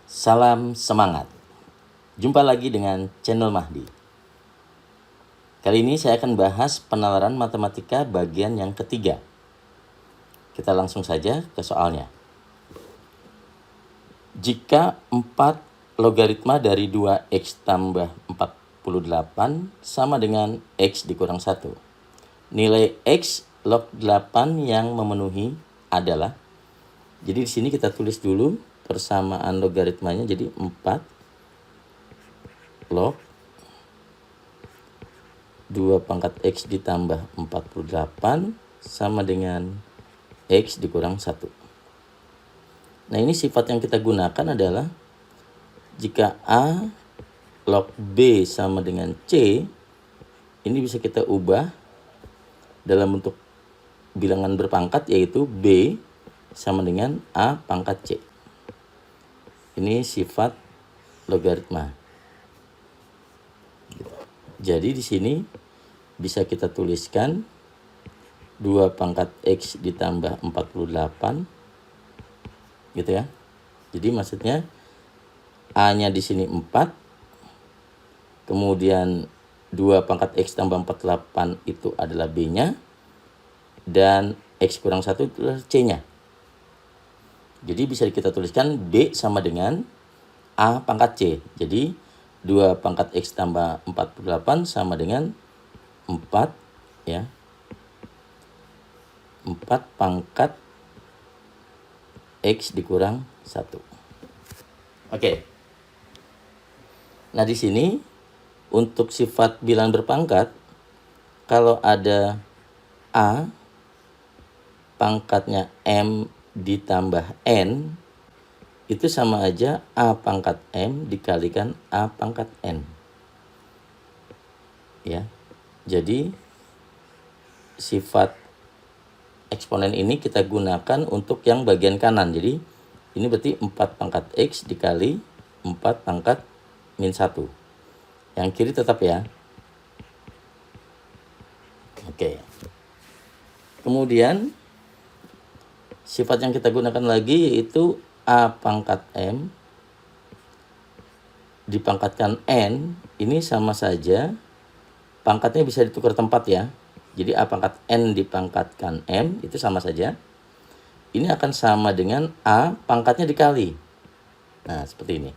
Salam semangat. Jumpa lagi dengan channel Mahdi. Kali ini saya akan bahas penalaran matematika bagian yang ketiga. Kita langsung saja ke soalnya. Jika 4 logaritma dari 2x tambah 48 sama dengan x dikurang 1. Nilai x log 8 yang memenuhi adalah. Jadi di sini kita tulis dulu persamaan logaritmanya, jadi 4 log 2 pangkat x ditambah 48 sama dengan x dikurang 1. Nah, ini sifat yang kita gunakan adalah jika A log B sama dengan C, ini bisa kita ubah dalam bentuk bilangan berpangkat, yaitu B sama dengan A pangkat C. Ini sifat logaritma. Jadi di sini bisa kita tuliskan 2 pangkat x ditambah 48 gitu ya. Jadi maksudnya A-nya di sini 4. Kemudian 2 pangkat x tambah 48 itu adalah B-nya, dan x kurang 1 itu adalah C-nya. Jadi bisa kita tuliskan B sama dengan A pangkat C. Jadi 2 pangkat x tambah 48 sama dengan 4 ya. 4 pangkat x dikurang 1. Oke. Nah, di sini untuk sifat bilangan berpangkat, kalau ada A pangkatnya M ditambah N, itu sama aja A pangkat M dikalikan A pangkat N. Ya. Jadi sifat eksponen ini kita gunakan untuk yang bagian kanan. Jadi ini berarti 4 pangkat X dikali 4 pangkat min 1. Yang kiri tetap ya. Oke. Kemudian sifat yang kita gunakan lagi yaitu A pangkat M dipangkatkan N. Ini sama saja pangkatnya bisa ditukar tempat ya. Jadi A pangkat N dipangkatkan M itu sama saja. Ini akan sama dengan A pangkatnya dikali. Nah, seperti ini.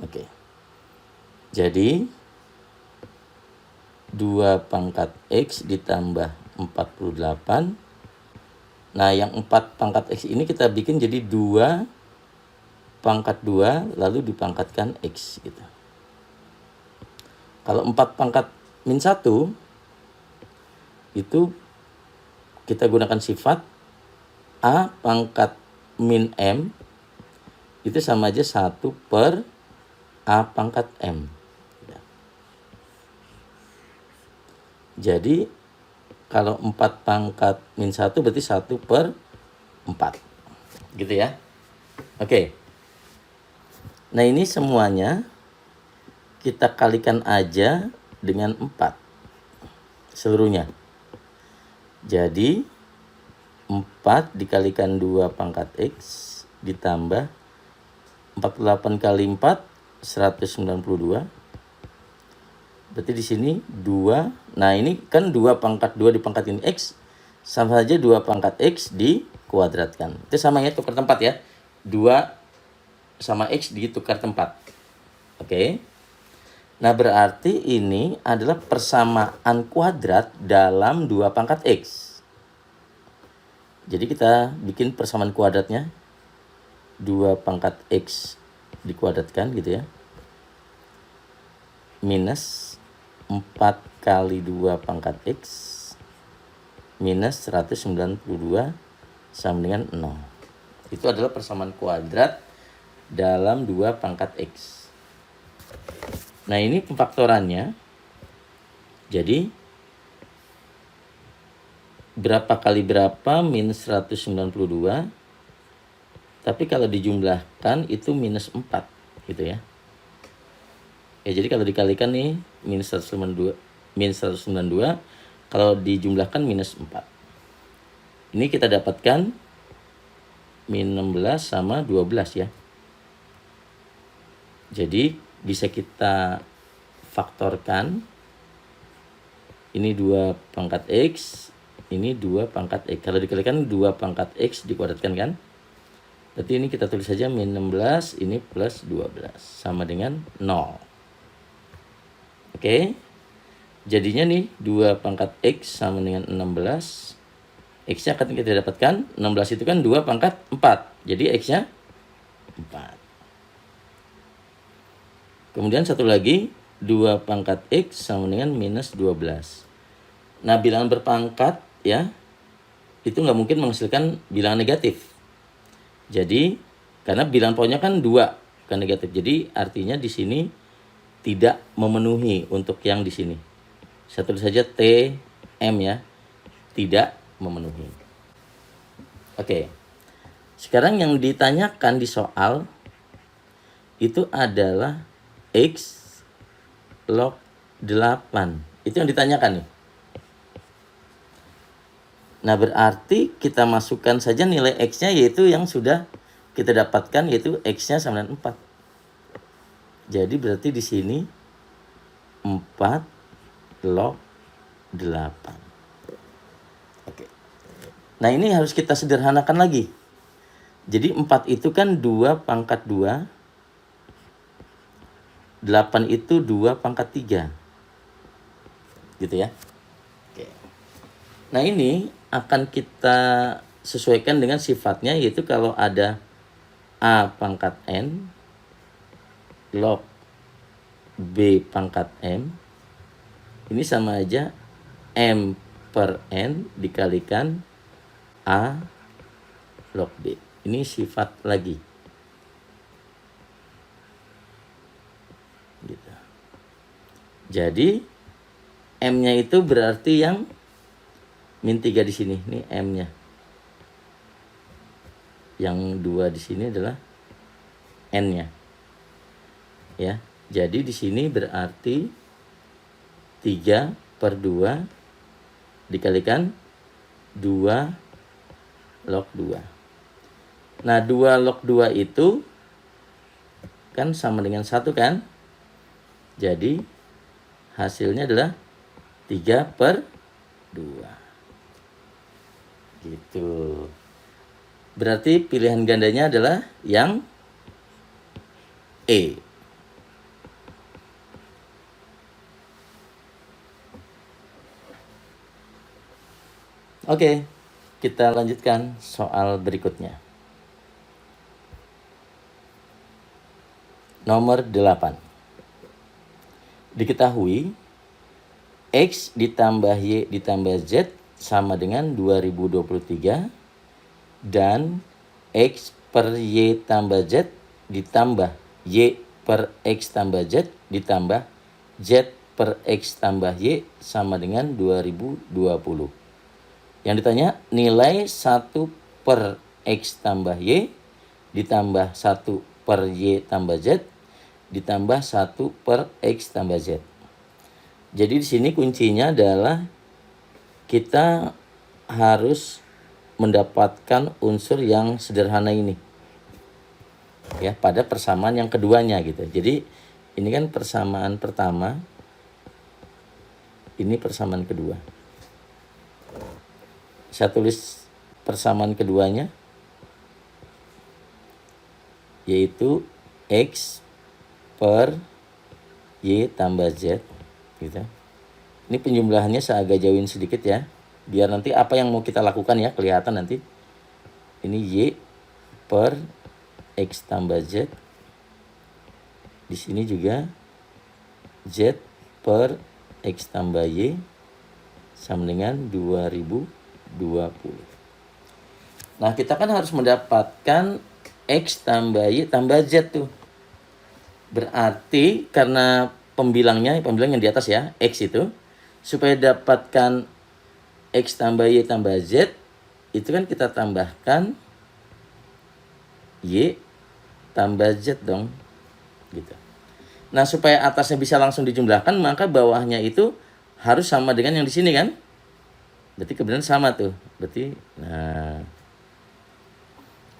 Oke. Jadi 2 pangkat X ditambah 48. Nah, yang 4 pangkat X ini kita bikin jadi 2 pangkat 2 lalu dipangkatkan X gitu. Kalau 4 pangkat min 1 itu kita gunakan sifat A pangkat min M itu sama aja 1 per A pangkat M. Jadi kalau 4 pangkat min 1 berarti 1 per 4. Gitu ya. Oke. Nah, ini semuanya kita kalikan aja dengan 4 seluruhnya. Jadi 4 dikalikan 2 pangkat X ditambah 48 kali 4 192. Berarti di sini 2. Nah, ini kan 2 pangkat 2 dipangkatin X sama saja 2 pangkat X dikuadratkan. Itu sama ya, tukar tempat ya. 2 sama X ditukar tempat. Oke. Nah, berarti ini adalah persamaan kuadrat dalam 2 pangkat X. Jadi kita bikin persamaan kuadratnya. 2 pangkat X dikuadratkan gitu ya. Minus 4 kali 2 pangkat X minus 192 sama dengan 0. Itu adalah persamaan kuadrat dalam 2 pangkat X. Nah, ini pemfaktorannya. Jadi berapa kali berapa minus 192. Tapi kalau dijumlahkan itu minus 4 gitu ya. Ya, jadi kalau dikalikan nih minus 192, kalau dijumlahkan minus 4. Ini kita dapatkan min 16 sama 12 ya. Jadi bisa kita faktorkan. Ini 2 pangkat X, ini 2 pangkat X. Kalau dikalikan 2 pangkat X dikuadratkan kan? Berarti ini kita tulis saja min 16, ini plus 12. Sama dengan 0. Oke. Jadinya nih 2 pangkat X sama dengan 16. X-nya akan kita dapatkan. 16 itu kan 2 pangkat 4. Jadi X-nya 4. Kemudian satu lagi, 2 pangkat X sama dengan minus 12. Nah, bilangan berpangkat ya, itu nggak mungkin menghasilkan bilangan negatif. Jadi, karena bilangan pokoknya kan 2, bukan negatif. Jadi, artinya di sini tidak memenuhi untuk yang di sini. Saya tulis saja T, M ya, tidak memenuhi. Oke, sekarang yang ditanyakan di soal itu adalah X log 8. Itu yang ditanyakan nih. Nah, berarti kita masukkan saja nilai X-nya, yaitu yang sudah kita dapatkan, yaitu X-nya sama dengan 4. Jadi berarti di sini 4 log 8. Oke. Nah, ini harus kita sederhanakan lagi. Jadi 4 itu kan 2 pangkat 2. 8 itu 2 pangkat 3. Gitu ya. Oke. Nah, ini akan kita sesuaikan dengan sifatnya, yaitu kalau ada A pangkat N log B pangkat M, ini sama aja M per N dikalikan A log B. Ini sifat lagi. Gitu. Jadi M-nya itu berarti yang min 3 di sini. Ini M-nya. Yang 2 di sini adalah N-nya. Ya. Jadi di sini berarti 3 per 2 dikalikan 2 log 2. Nah, 2 log 2 itu kan sama dengan 1 kan? Jadi hasilnya adalah 3 per 2. Gitu. Berarti pilihan gandanya adalah yang E. Oke, kita lanjutkan soal berikutnya. Nomor 8. Diketahui X ditambah Y ditambah Z sama dengan 2023 dan X per Y tambah Z ditambah Y per X tambah Z ditambah Z per X tambah Y sama dengan 2020. Yang ditanya nilai 1 per X tambah Y ditambah 1 per Y tambah Z ditambah 1 per X tambah Z. Jadi di sini kuncinya adalah kita harus mendapatkan unsur yang sederhana ini. Ya, pada persamaan yang keduanya gitu. Jadi ini kan persamaan pertama, ini persamaan kedua. Saya tulis persamaan keduanya, yaitu X per Y tambah Z gitu. Ini penjumlahannya saya agak jauhin sedikit ya, biar nanti apa yang mau kita lakukan ya kelihatan nanti. Ini Y per X tambah Z. Di sini juga Z per X tambah Y sama dengan 2020. Nah, kita kan harus mendapatkan X tambah Y tambah Z tuh. Berarti karena pembilang yang di atas ya, X itu, supaya dapatkan X tambah Y tambah Z, itu kan kita tambahkan Y tambah Z dong. Gitu. Nah, supaya atasnya bisa langsung dijumlahkan, maka bawahnya itu harus sama dengan yang di sini kan? Berarti kebenaran sama tuh. Berarti, nah,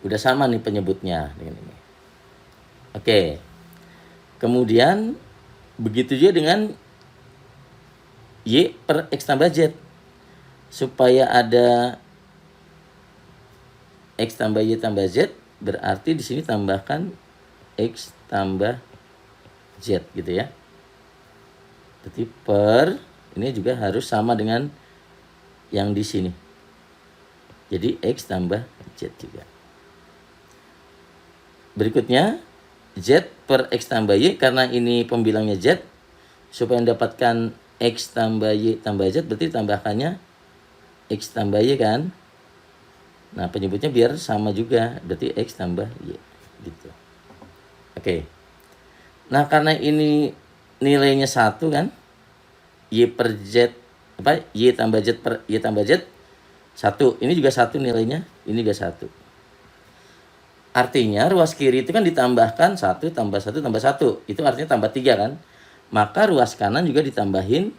Udah sama nih penyebutnya dengan ini. Oke. Kemudian begitu juga dengan Y per X tambah Z. Supaya ada X tambah Y tambah Z, berarti di sini tambahkan X tambah Z gitu ya. Berarti per ini juga harus sama dengan yang di sini. Jadi X tambah Z juga. Berikutnya Z per X tambah Y, karena ini pembilangnya Z, supaya mendapatkan X tambah Y tambah Z berarti tambahkannya X tambah Y kan. Nah penyebutnya biar sama juga, berarti X tambah Y gitu. Oke. Nah karena ini nilainya 1 kan, Y per Z, Y tambah Z per Y tambah Z 1. Ini juga 1 nilainya, ini juga 1. Artinya ruas kiri itu kan ditambahkan 1 tambah 1 tambah 1. Itu artinya tambah 3 kan. Maka ruas kanan juga ditambahin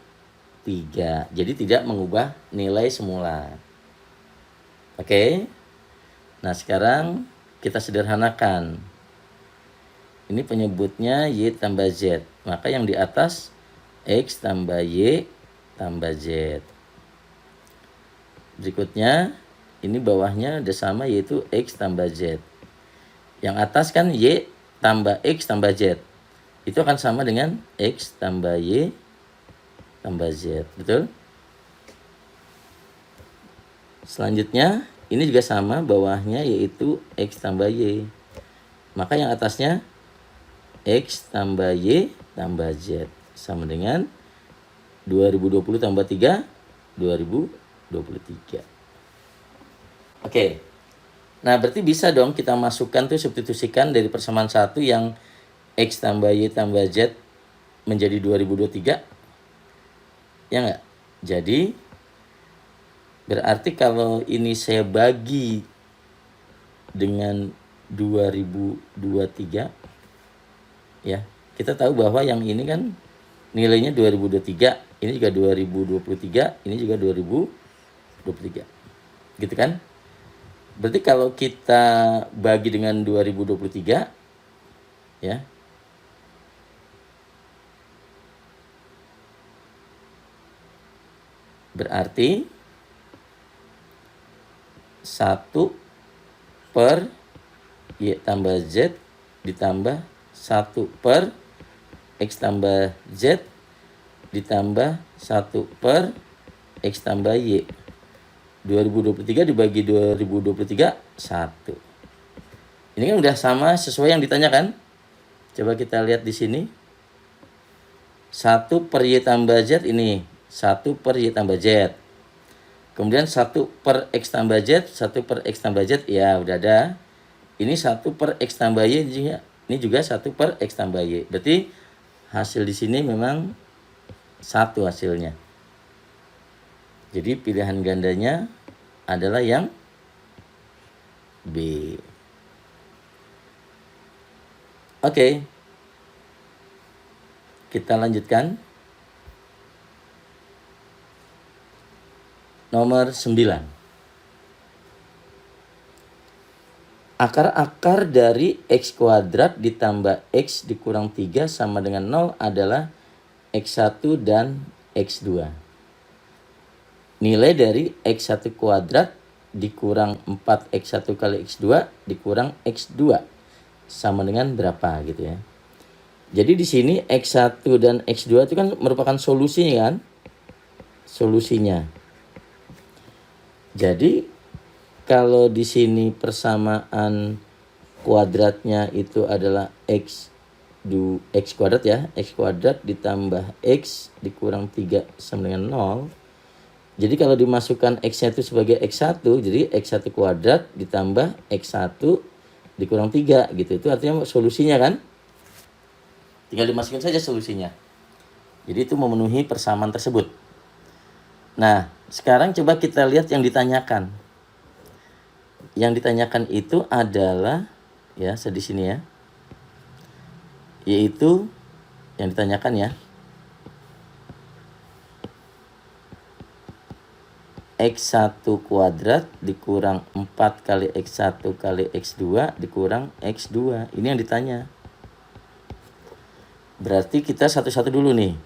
3. Jadi tidak mengubah nilai semula. Oke. Nah sekarang kita sederhanakan. Ini penyebutnya Y tambah Z. Maka yang di atas X tambah Y tambah Z. Berikutnya ini bawahnya udah sama, yaitu X tambah Z. Yang atas kan Y tambah X tambah Z. Itu akan sama dengan X tambah Y tambah Z. Betul? Selanjutnya ini juga sama, bawahnya yaitu X tambah Y. Maka yang atasnya X tambah Y tambah Z. Sama dengan 2020 tambah 3, 2023. Oke. Nah berarti bisa dong kita masukkan tuh, substitusikan dari persamaan 1 yang X tambah Y tambah Z menjadi 2023. Ya enggak? Jadi berarti kalau ini saya bagi dengan 2023, ya kita tahu bahwa yang ini kan nilainya 2023, ini juga 2023, ini juga 2023. Gitu kan? Berarti kalau kita bagi dengan 2023, ya, berarti 1 per Y tambah Z ditambah 1 per X tambah Z ditambah 1 per X tambah Y. 2023 dibagi 2023, 1. Ini kan udah sama sesuai yang ditanyakan. Coba kita lihat di sini. 1 per Y tambah Z ini 1 per Y tambah Z. Kemudian 1 per X tambah Z, 1 per X tambah Z, ya udah ada. Ini 1 per X tambah Y, ini juga 1 per X tambah Y. Berarti hasil di sini memang 1 hasilnya. Jadi pilihan gandanya adalah yang B. Oke. Kita lanjutkan. Nomor 9. Akar-akar dari X kuadrat ditambah X dikurang 3 sama dengan 0 adalah X1 dan X2. Nilai dari X1 kuadrat dikurang 4X1 kali X2 dikurang X2 sama dengan berapa gitu ya. Jadi di sini X1 dan X2 itu kan merupakan solusinya kan? Solusinya. Jadi kalau di sini persamaan kuadratnya itu adalah X kuadrat ya, X kuadrat ditambah X dikurang 3 sama dengan 0. Jadi kalau dimasukkan X-nya itu sebagai X1, jadi X1 kuadrat ditambah X1 dikurang 3 gitu. Itu artinya solusinya kan? Tinggal dimasukin saja solusinya. Jadi itu memenuhi persamaan tersebut. Nah, sekarang coba kita lihat yang ditanyakan. Yang ditanyakan itu adalah, ya, di sini ya. Yaitu yang ditanyakan ya, X1 kuadrat dikurang 4 kali X1 kali X2 dikurang X2. Ini yang ditanya. Berarti kita satu-satu dulu nih.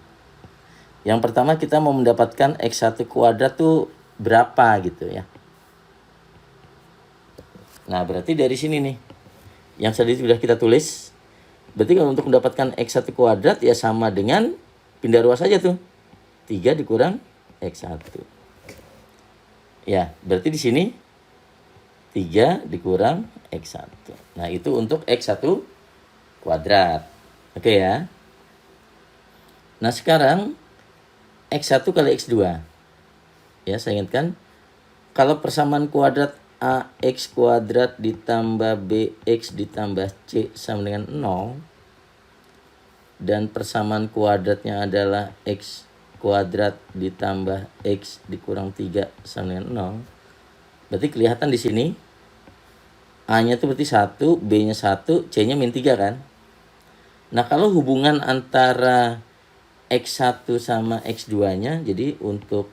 Yang pertama kita mau mendapatkan X1 kuadrat tuh berapa gitu ya. Nah, berarti dari sini nih. Yang tadi sudah kita tulis. Berarti kalau untuk mendapatkan X1 kuadrat ya sama dengan pindah ruas saja tuh. 3 dikurang X1. Ya, berarti di sini 3 dikurang X1. Nah, itu untuk X1 kuadrat. Oke ya. Nah, sekarang X1 kali X2. Ya, saya ingatkan. Kalau persamaan kuadrat AX kuadrat ditambah BX ditambah C sama dengan 0. Dan persamaan kuadratnya adalah X kuadrat ditambah X dikurang 3 sama dengan 0. Berarti kelihatan di sini A-nya itu berarti 1, B-nya 1, C-nya min 3 kan. Nah, kalau hubungan antara X1 sama X2-nya, jadi untuk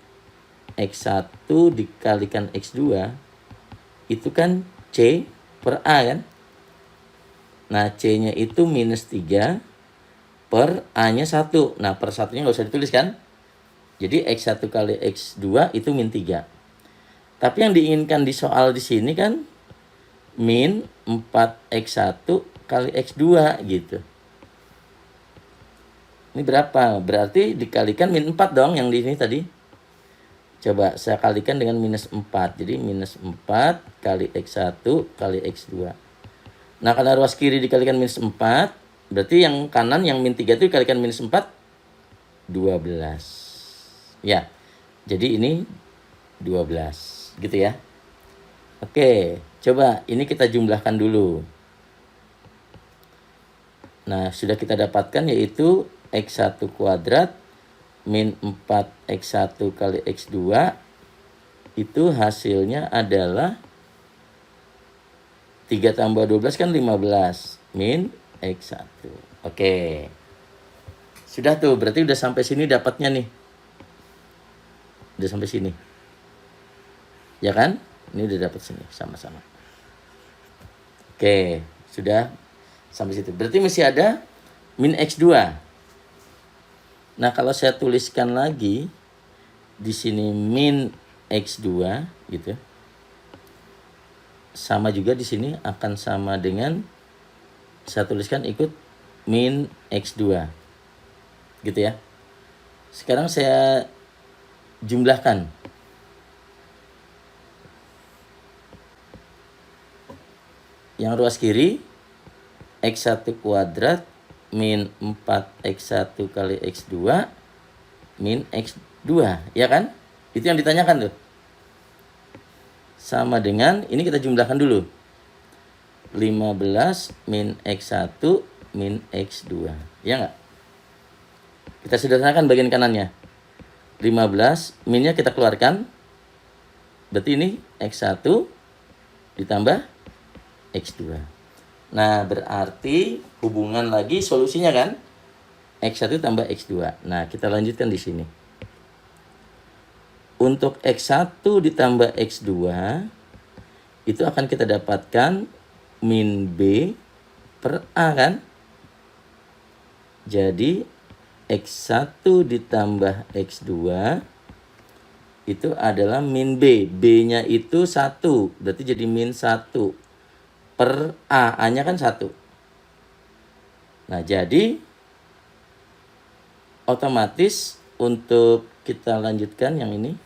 X1 dikalikan X2, itu kan C per A kan. Nah, C-nya itu minus 3 per A-nya 1. Nah, per satunya nggak usah ditulis kan. Jadi X1 kali X2 itu min 3. Tapi yang diinginkan di soal di sini kan min 4X1 kali X2 gitu. Ini berapa? Berarti dikalikan min 4 dong yang di sini tadi. Coba saya kalikan dengan minus 4. Jadi minus 4 kali X1 kali X2. Nah, karena ruas kiri dikalikan minus 4, berarti yang kanan yang min 3 itu dikalikan minus 4, 12. Ya, jadi ini 12 gitu ya. Oke, coba ini kita jumlahkan dulu. Nah, sudah kita dapatkan yaitu X1 kuadrat min 4X1 kali X2 itu hasilnya adalah 3 tambah 12 kan 15 min X1. Oke. Sudah tuh, berarti udah sampai sini dapatnya nih. Udah sampai sini. Ya kan? Ini udah dapat sini sama-sama. Oke, sudah sampai situ. Berarti masih ada min X2. Nah, kalau saya tuliskan lagi di sini min X2 gitu. Sama juga di sini akan sama dengan saya tuliskan ikut min X2. Gitu ya. Sekarang saya jumlahkan. Yang ruas kiri X1 kuadrat min 4X1 kali X2 min X2, ya kan? Itu yang ditanyakan tuh. Sama dengan, ini kita jumlahkan dulu. 15 min X1 min X2. Ya enggak? Kita sederhanakan bagian kanannya. 15, minnya kita keluarkan. Berarti ini X1 ditambah X2. Nah, berarti hubungan lagi solusinya kan? X1 tambah X2. Nah, kita lanjutkan di sini. Untuk X1 ditambah X2, itu akan kita dapatkan min B per A kan? Jadi, X1 ditambah X2 itu adalah min B. B-nya itu 1, berarti jadi min 1. Per A, A-nya kan 1. Nah, jadi otomatis untuk kita lanjutkan yang ini.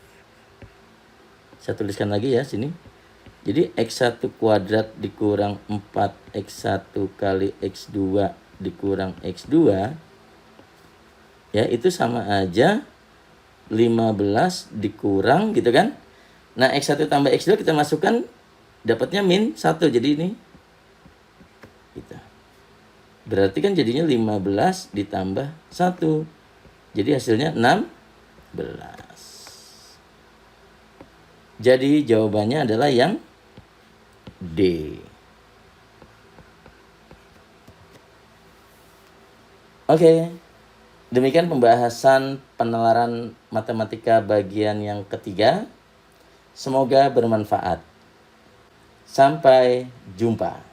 Saya tuliskan lagi ya sini. Jadi X1 kuadrat dikurang 4X1 kali X2 dikurang X2. Ya, itu sama aja 15 dikurang gitu kan. Nah, X1 tambah X2 kita masukkan dapatnya min 1. Jadi ini gitu. Berarti kan jadinya 15 ditambah 1. Jadi hasilnya 16. Jadi jawabannya adalah yang D. Oke. Demikian pembahasan penalaran matematika bagian yang ketiga. Semoga bermanfaat. Sampai jumpa.